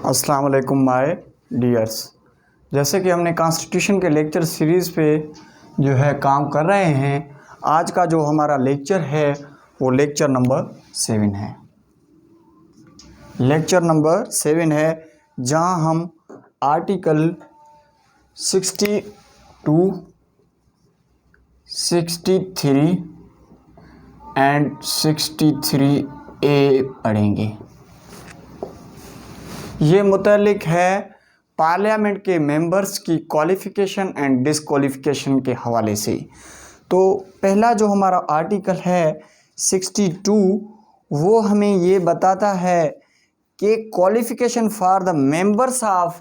अस्सलाम वालेकुम my dears. जैसे कि हमने कॉन्स्टिट्यूशन के लेक्चर सीरीज़ पे जो है काम कर रहे हैं, आज का जो हमारा लेक्चर है वो लेक्चर नंबर 7 है। लेक्चर नंबर 7 है जहां हम आर्टिकल 62, 63 एंड 63A पढ़ेंगे। ये मुतल्लिक है पार्लियामेंट के मेंबर्स की क्वालिफ़िकेशन एंड डिसक्वालिफ़िकेशन के हवाले से। तो पहला जो हमारा आर्टिकल है 62, वो हमें ये बताता है कि qualification for the members of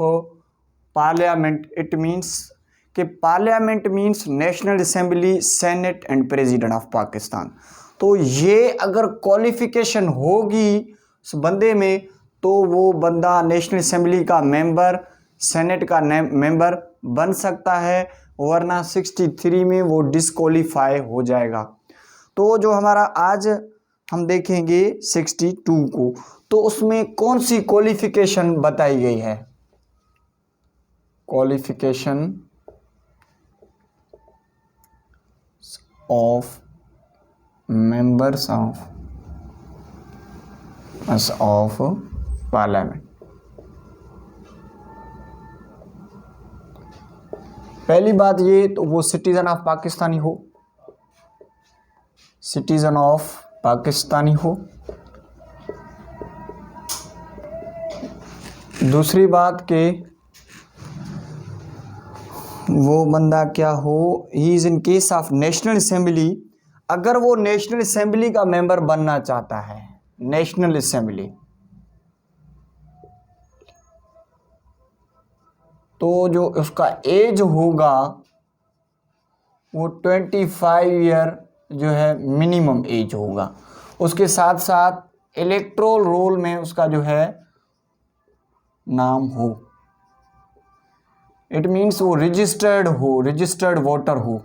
parliament, it means कि parliament means national assembly, senate and president of Pakistan. तो ये अगर क्वालिफ़िकेशन होगी उस बंदे में तो वो बंदा नेशनल असेंबली का मेंबर, सेनेट का मेंबर बन सकता है, वरना 63 में वो डिसक्वालीफाई हो जाएगा। तो जो हमारा आज हम देखेंगे 62 को, तो उसमें कौन सी क्वालिफिकेशन बताई गई है? Qualification of members of parliament. पहली बात ये तो वो सिटीजन ऑफ पाकिस्तानी हो, सिटीजन ऑफ पाकिस्तानी हो। दूसरी बात के वो बंदा क्या हो, ही is in case of national assembly, अगर वो नेशनल असेंबली का मेंबर बनना चाहता है, नेशनल असेंबली, तो जो उसका एज होगा वो 25 ईयर जो है मिनिमम एज होगा। उसके साथ साथ इलेक्टोरल रोल में उसका जो है नाम हो, इट मीन्स वो रजिस्टर्ड हो, रजिस्टर्ड वोटर हो,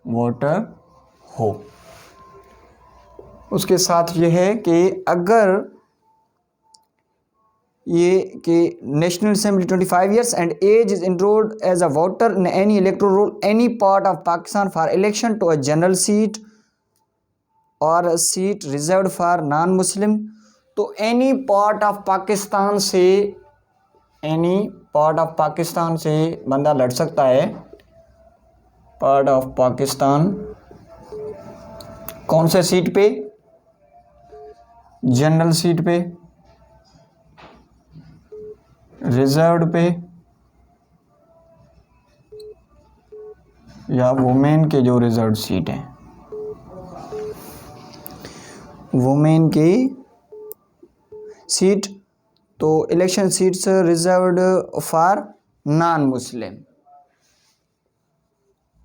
वोटर हो। उसके साथ ये है कि अगर ये कि national assembly 25 years and age is enrolled as a voter in any electoral roll any part of Pakistan for election to a general seat or a seat reserved for non-Muslim, तो any part of पाकिस्तान से, any part of Pakistan से बंदा लड़ सकता है। Part of Pakistan कौन से seat पे? जनरल सीट पे, रिजर्व्ड पे, या वुमेन के जो रिजर्व सीट है, वुमेन की सीट, तो election seats reserved for non Muslim,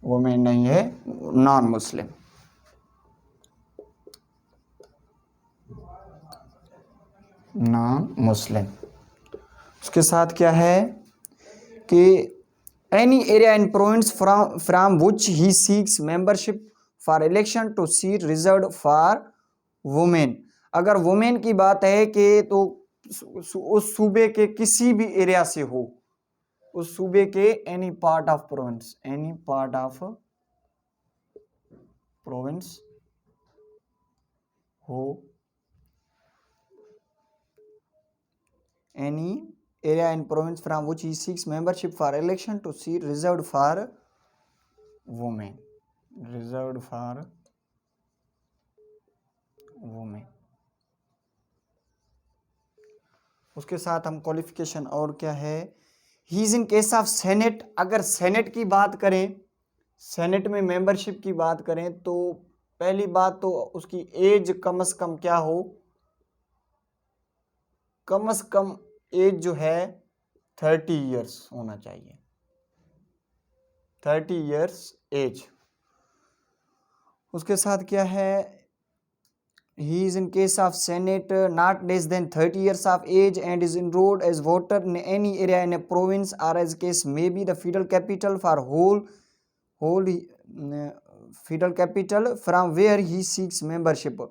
women नहीं है, नॉन मुस्लिम। Non Muslim. उसके साथ क्या है कि any area in province from which he seeks membership for election to seat reserved for women. अगर वुमेन की बात है कि तो उस सूबे के किसी भी एरिया से हो, उस सूबे के any part of province, any part of province हो, any area in province from which he seeks membership for election to seat reserved for women, reserved for women। उसके साथ हम क्वालिफिकेशन और क्या है, he is in case of senate, अगर senate की बात करें, सेनेट में मेंबरशिप की बात करें, तो पहली बात तो उसकी एज कम से कम क्या हो, कम से कम एज जो है 30 इयर्स होना चाहिए, 30 इयर्स एज। उसके साथ क्या है, he is in case of senate not less than 30 years of age and is enrolled as voter in any area in a province or as case may be the federal capital for whole federal capital from where he seeks membership।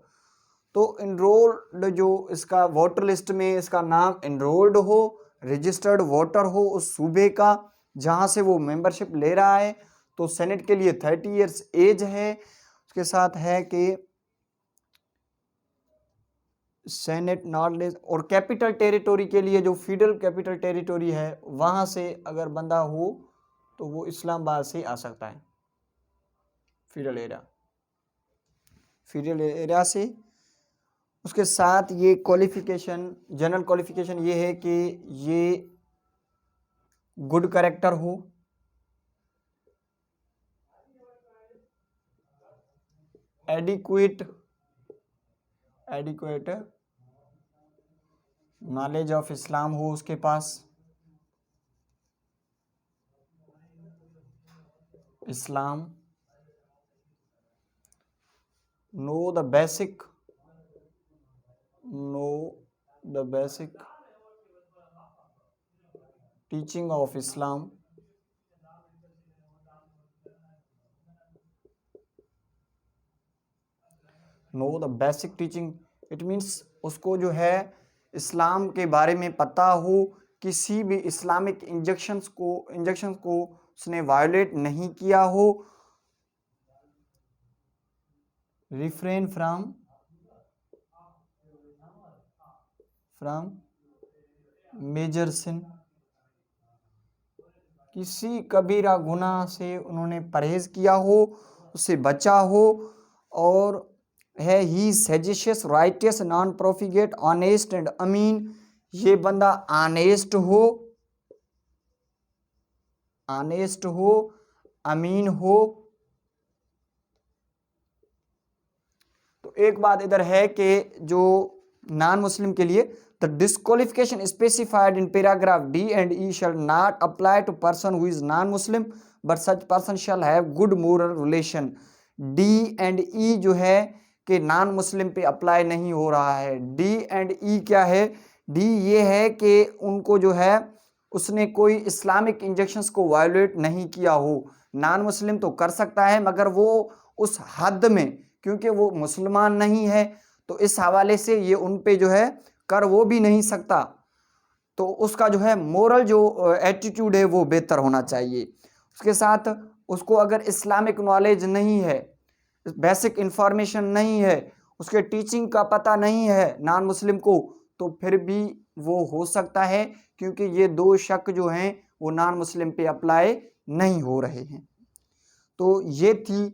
तो enrolled जो इसका voter list में इसका नाम enrolled हो, registered voter हो उस सूबे का जहां से वो मेंबरशिप ले रहा है। तो सेनेट के लिए 30 इयर्स एज है। उसके साथ है कि सेनेट नॉट लेस, और कैपिटल टेरिटोरी के लिए जो फेडरल कैपिटल टेरिटोरी है वहां से अगर बंदा हो तो वो इस्लामाबाद से आ सकता है, फेडरल एरिया से। उसके साथ ये क्वालिफिकेशन, जनरल क्वालिफिकेशन ये है कि ये गुड कैरेक्टर हो, एडिक्वेट नॉलेज ऑफ इस्लाम हो उसके पास, Islam, know the basic teaching of Islam, know the basic teaching, it means उसको जो है इस्लाम के बारे में पता हो, किसी भी इस्लामिक इंजेक्शंस को उसने वायोलेट नहीं किया हो, रिफ्रेन फ्रॉम मेजर सिन, किसी कबीरा गुनाह से उन्होंने परहेज किया हो, उससे बचा हो, और है ही सेजिशियस राइटियस नॉन प्रोफिगेट ऑनेस्ट एंड अमीन, ये बंदा ऑनेस्ट हो, अमीन हो। तो एक बात इधर है कि जो नॉन मुस्लिम के लिए the disqualification specified in paragraph D and E shall not apply to person who is non Muslim but such person shall have good moral relation. D and E जो है कि नॉन मुस्लिम पे apply नहीं हो रहा है। D and ई क्या है? डी ये है कि उनको जो है उसने कोई इस्लामिक इंजेक्शंस को वायोलेट नहीं किया हो। नॉन मुस्लिम तो कर सकता है मगर वो उस हद में, क्योंकि वो मुसलमान नहीं है, तो इस हवाले से ये उन पे जो है कर वो भी नहीं सकता। तो उसका जो है मोरल जो एटीट्यूड है वो बेहतर होना चाहिए। उसके साथ उसको अगर इस्लामिक नॉलेज नहीं है, बेसिक इंफॉर्मेशन नहीं है, उसके टीचिंग का पता नहीं है नॉन मुस्लिम को, तो फिर भी वो हो सकता है, क्योंकि ये दो शक जो हैं वो नॉन मुस्लिम पे अप्लाई नहीं हो रहे हैं। तो ये थी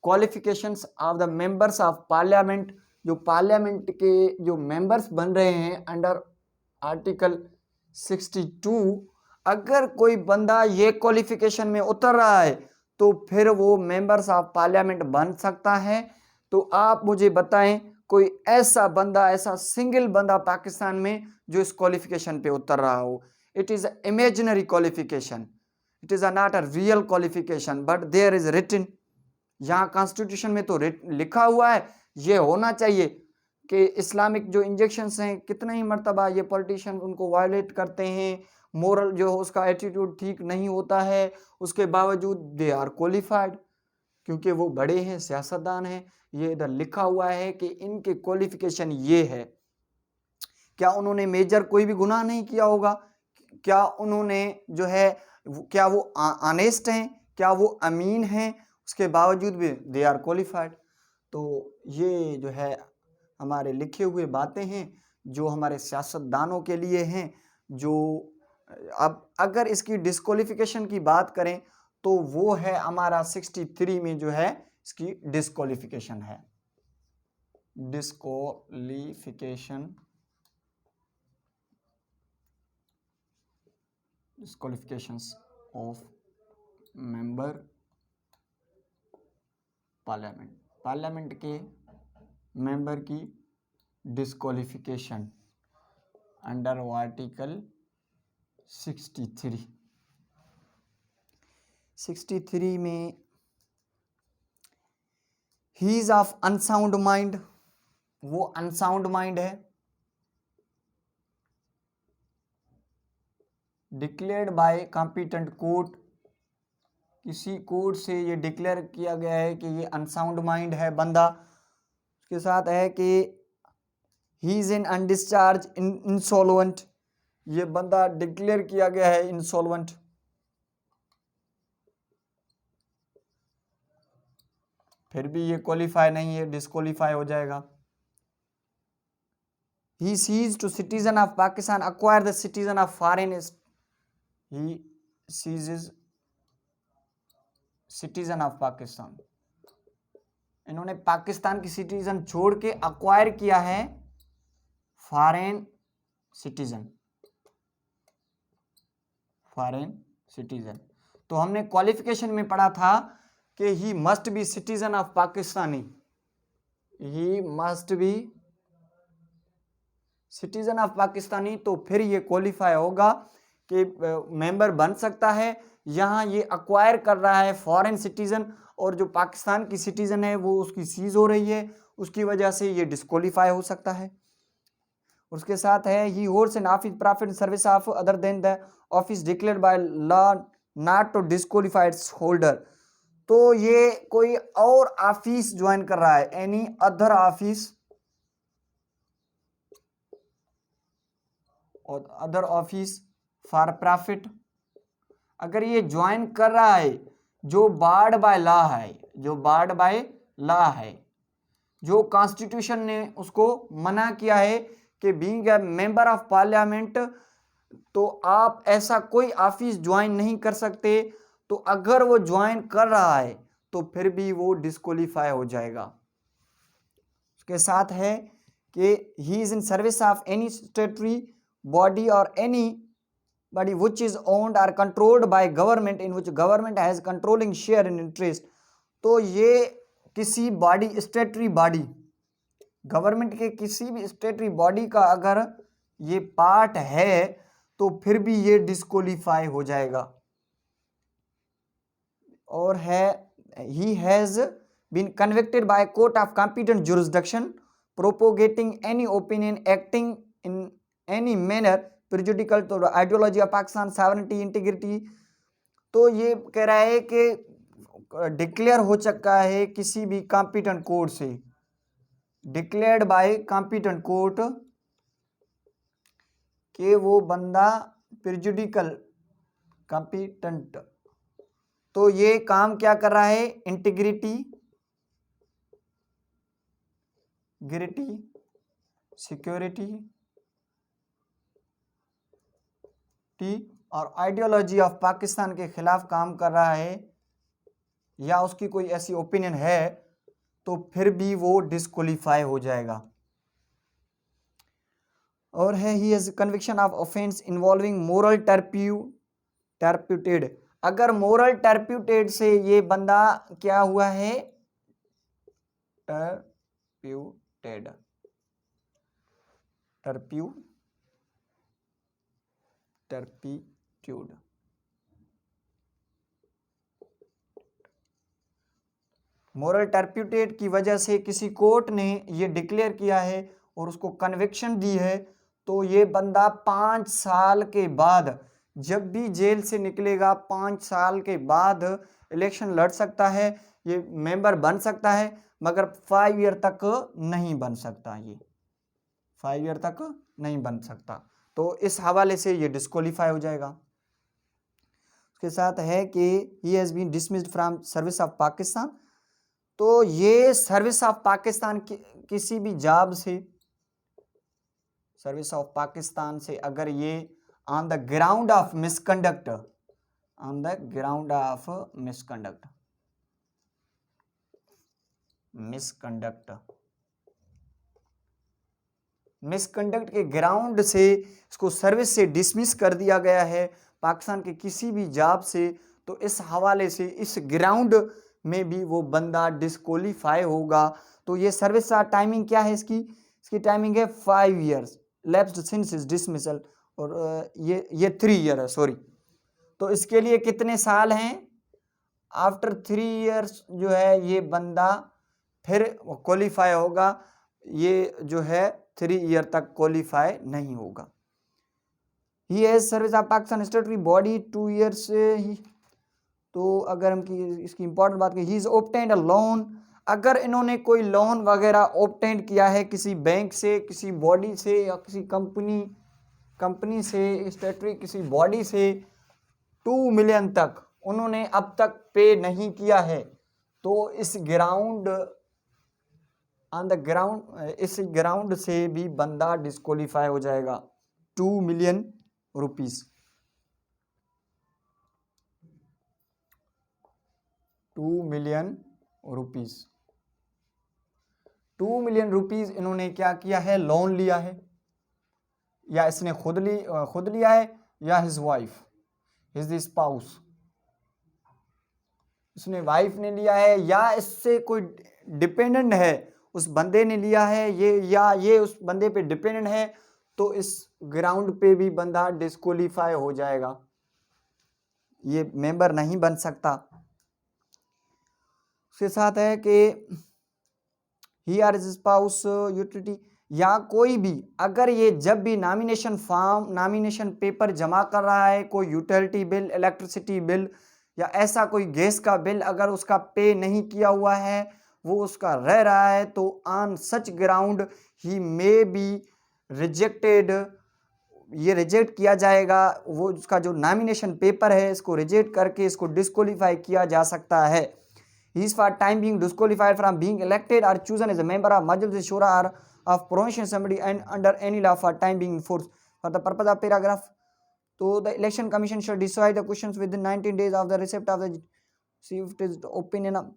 qualifications of the members of parliament. जो पार्लियामेंट के जो मेंबर्स बन रहे हैं अंडर आर्टिकल 62, अगर कोई बंदा ये क्वालिफिकेशन में उतर रहा है तो फिर वो मेंबर्स ऑफ पार्लियामेंट बन सकता है। तो आप मुझे बताएं कोई ऐसा बंदा, ऐसा सिंगल बंदा पाकिस्तान में जो इस क्वालिफिकेशन पे उतर रहा हो। It is imaginary qualification, it is not a real qualification but there is written. यहाँ कॉन्स्टिट्यूशन में तो लिखा हुआ है, ये होना चाहिए कि इस्लामिक जो इंजेक्शंस हैं कितने ही मर्तबा ये पॉलिटिशियन उनको वायलेट करते हैं, मोरल जो उसका एटीट्यूड ठीक नहीं होता है, उसके बावजूद दे आर क्वालिफाइड, क्योंकि वो बड़े हैं, सियासतदान हैं। ये इधर लिखा हुआ है कि इनके क्वालिफिकेशन ये है। क्या उन्होंने मेजर कोई भी गुनाह नहीं किया होगा? क्या उन्होंने जो है क्या वो ऑनेस्ट हैं? क्या वो अमीन हैं? उसके बावजूद भी दे आर क्वालिफाइड। तो ये जो है हमारे लिखे हुए बातें हैं जो हमारे सियासतदानों के लिए हैं। जो अब अगर इसकी डिस्क्वालिफिकेशन की बात करें तो वो है हमारा 63 में जो है इसकी डिस्क्वालिफिकेशन है। डिस्क्वालिफिकेशंस ऑफ मेंबर पार्लियामेंट के मेंबर की डिस्क्वालिफिकेशन अंडर आर्टिकल 63 में he is of unsound mind, वो अनसाउंड माइंड है, डिक्लेयर्ड बाय कॉम्पिटेंट कोर्ट, किसी कोर्ट से ये डिक्लेयर किया गया है कि ये अनसाउंड माइंड है बंदा। उसके साथ है कि ही इज इन अनडिस्चार्ज इंसॉल्वेंट, ये बंदा डिक्लेयर किया गया है इंसॉल्वेंट। फिर भी ये क्वालिफाई नहीं है, डिस्क्वालीफाई हो जाएगा। He ceased to citizen of Pakistan acquire the citizen of foreign, he ceases citizen of Pakistan, इन्होंने पाकिस्तान की सिटीजन छोड़ के अक्वायर किया है फॉरेन सिटीजन, फॉरेन सिटीजन। तो हमने क्वालिफिकेशन में पढ़ा था कि he must be citizen of Pakistani, he must be citizen of Pakistani, तो फिर ये क्वालिफाई होगा कि मेंबर बन सकता है। यहाँ ये अक्वायर कर रहा है फॉरेन सिटीजन, और जो पाकिस्तान की सिटीजन है वो उसकी सीज हो रही है, उसकी वजह से ये डिस्क्वालीफाई हो सकता है। उसके साथ है he holds an office profit service of other than the office declared by law not to disqualified holder, तो ये कोई और ऑफिस ज्वाइन कर रहा है, एनी अदर ऑफिस और अदर ऑफिस फॉर प्रॉफिट, अगर ये ज्वाइन कर रहा है जो बार्ड बाय लॉ है, जो बार्ड बाय लॉ है, जो कॉन्स्टिट्यूशन ने उसको मना किया है कि being a member of parliament, तो आप ऐसा कोई ऑफिस ज्वाइन नहीं कर सकते, तो अगर वो ज्वाइन कर रहा है तो फिर भी वो डिस्क्वालीफाई हो जाएगा। उसके साथ है कि ही is in service of any स्टेटरी body और any body which is owned or controlled by government in which government has controlling share in interest, तो ये किसी बॉडी स्टेटरी बॉडी, गवर्नमेंट के किसी भी स्टेटरी बॉडी का अगर ये पार्ट है तो फिर भी ये डिस्क्वालीफाई हो जाएगा। और है he has been convicted by a court of competent jurisdiction propagating any opinion acting in any manner प्रिजुडिकल तो ideology of Pakistan sovereignty integrity, तो ये कह रहा है कि डिक्लेयर हो चुका है किसी भी कॉम्पिटेंट कोर्ट से, डिक्लेयर्ड बाय कॉम्पिटेंट कोर्ट कि वो बंदा प्रिजुडिकल कॉम्पिटेंट, तो ये काम क्या कर रहा है, इंटीग्रिटी, गिरिटी, सिक्योरिटी और आइडियोलॉजी ऑफ पाकिस्तान के खिलाफ काम कर रहा है, या उसकी कोई ऐसी ओपिनियन है, तो फिर भी वो डिस्क्वालीफाई हो जाएगा। और है ही has conviction of offence involving moral turpitude, अगर मोरल टर्प्यूटेड से ये बंदा क्या हुआ है, टर्प्यूटेड, टर्पीट्यूड, मोरल टर्प्यूटेड की वजह से किसी कोर्ट ने ये डिक्लेयर किया है और उसको कन्विक्शन दी है, तो ये बंदा 5 साल के बाद जब भी जेल से निकलेगा 5 साल के बाद इलेक्शन लड़ सकता है, ये मेंबर बन सकता है, मगर 5 ईयर तक नहीं बन सकता, ये 5 ईयर तक नहीं बन सकता, तो इस हवाले से ये डिस्क्वालीफाई हो जाएगा। उसके साथ है कि he has been dismissed from service of Pakistan, तो ये सर्विस ऑफ पाकिस्तान किसी भी जॉब से, सर्विस ऑफ पाकिस्तान से अगर ये on the ground of misconduct, on the ground of misconduct, misconduct के ग्राउंड से इसको सर्विस से डिसमिस कर दिया गया है पाकिस्तान के किसी भी जॉब से, तो इस हवाले से इस ग्राउंड में भी वो बंदा डिस्क्वालीफाई होगा। तो ये सर्विस का टाइमिंग क्या है, इसकी टाइमिंग है 5 years lapsed since his dismissal, और ये 3 ईयर है, सॉरी, तो इसके लिए कितने साल हैं, आफ्टर 3 ईयर्स जो है ये बंदा फिर क्वालिफाई होगा, ये जो है 3 ईयर तक क्वालिफाई नहीं होगा। He has service of Pakistan स्टेटरी body 2 years, तो अगर हम इसकी इंपॉर्टेंट बात करें, he is obtained a loan अगर इन्होंने कोई लोन वगैरह ऑब्टेन किया है किसी बैंक से, किसी बॉडी से या किसी कंपनी से, स्टेटरी किसी बॉडी से 2 मिलियन तक उन्होंने अब तक पे नहीं किया है, तो इस ग्राउंड से भी बंदा डिस्क्वालीफाई हो जाएगा। 2 million rupees 2 million rupees 2 million rupees इन्होंने क्या किया है, लोन लिया है, या इसने खुद लिया है, या हिज वाइफ, हिज स्पाउस, उसने वाइफ ने लिया है, या इससे कोई डिपेंडेंट है, उस बंदे ने लिया है ये उस बंदे पे डिपेंडेंट है, तो इस ग्राउंड पे भी बंदा डिस्क्वालीफाई हो जाएगा, ये मेंबर नहीं बन सकता। उसके साथ है कि ही आर स्पाउस यूटिलिटी, या कोई भी अगर ये जब भी नॉमिनेशन पेपर जमा कर रहा है, कोई यूटिलिटी बिल, इलेक्ट्रिसिटी बिल या ऐसा कोई गैस का बिल अगर उसका पे नहीं किया हुआ है, वो उसका रह रहा है, तो on such ground he may be rejected, ये रिजेक्ट किया जाएगा, वो उसका जो नॉमिनेशन पेपर है इसको रिजेक्ट करके इसको डिस्क्वालीफाई किया जा सकता है। He is for time being disqualified from being elected or chosen as a member of Majlis Shura or of Provincial Assembly and under any law for time being in force. For the purpose of paragraph, so the election commission shall decide the questions within 19 days of the receipt of the received opinion.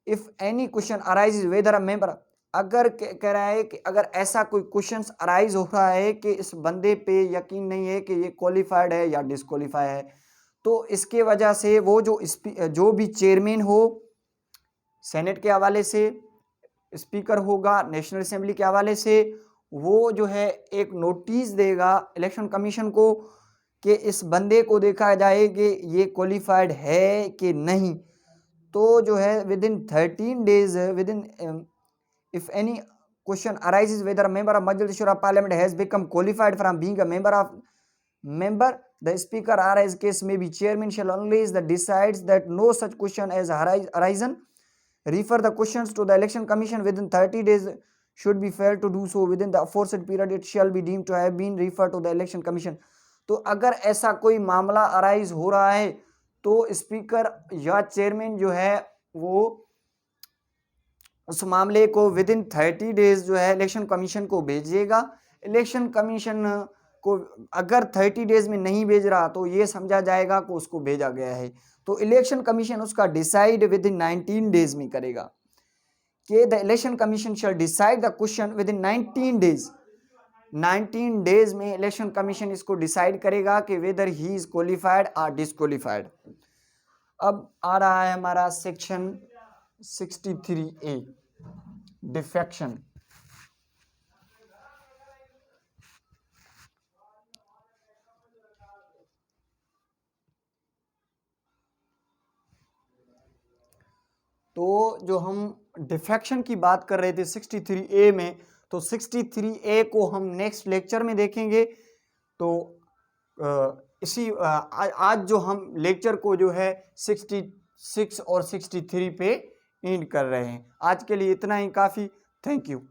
If any question arises whether a member, अगर कह रहा है कि अगर ऐसा कोई question arise हो रहा है कि इस बंदे पे यकीन नहीं है कि ये क्वालिफाइड है या डिस्क्वालीफाई है, तो इसके वजह से वो जो भी चेयरमैन हो सेनेट के हवाले से, स्पीकर होगा नेशनल असेंबली के हवाले से, वो जो है एक नोटिस देगा इलेक्शन कमीशन को कि इस बंदे को देखा जाए कि ये क्वालिफाइड है कि नहीं। तो जो है within 13 days if any question arises whether a member of Majlis Shura Parliament has become qualified from being a member, the speaker or his case may be chairman shall unless the decides that no such question has arisen, refer the questions to the election commission within 30 days. Should be failed to do so within the aforesaid period, it shall be deemed to have been referred to the election commission. तो अगर ऐसा कोई मामला arise हो रहा है तो speaker या चेयरमैन जो है वो उस मामले को विदिन 30 डेज जो है इलेक्शन कमीशन को भेजिएगा। इलेक्शन कमीशन को अगर 30 डेज में नहीं भेज रहा तो ये समझा जाएगा कि उसको भेजा गया है, तो इलेक्शन कमीशन उसका डिसाइड विदिन 19 डेज में करेगा कि the election commission shell decide the question within 19 days. 19 days में इलेक्शन कमीशन इसको डिसाइड करेगा कि वेदर ही इज क्वालिफाइड और डिस्क्वालिफाइड। अब आ रहा है हमारा सेक्शन 63A डिफेक्शन। तो जो हम डिफेक्शन की बात कर रहे थे 63A में, तो 63A को हम नेक्स्ट लेक्चर में देखेंगे। तो आज जो हम लेक्चर को जो है 66 और 63 पे एंड कर रहे हैं। आज के लिए इतना ही काफ़ी। Thank you.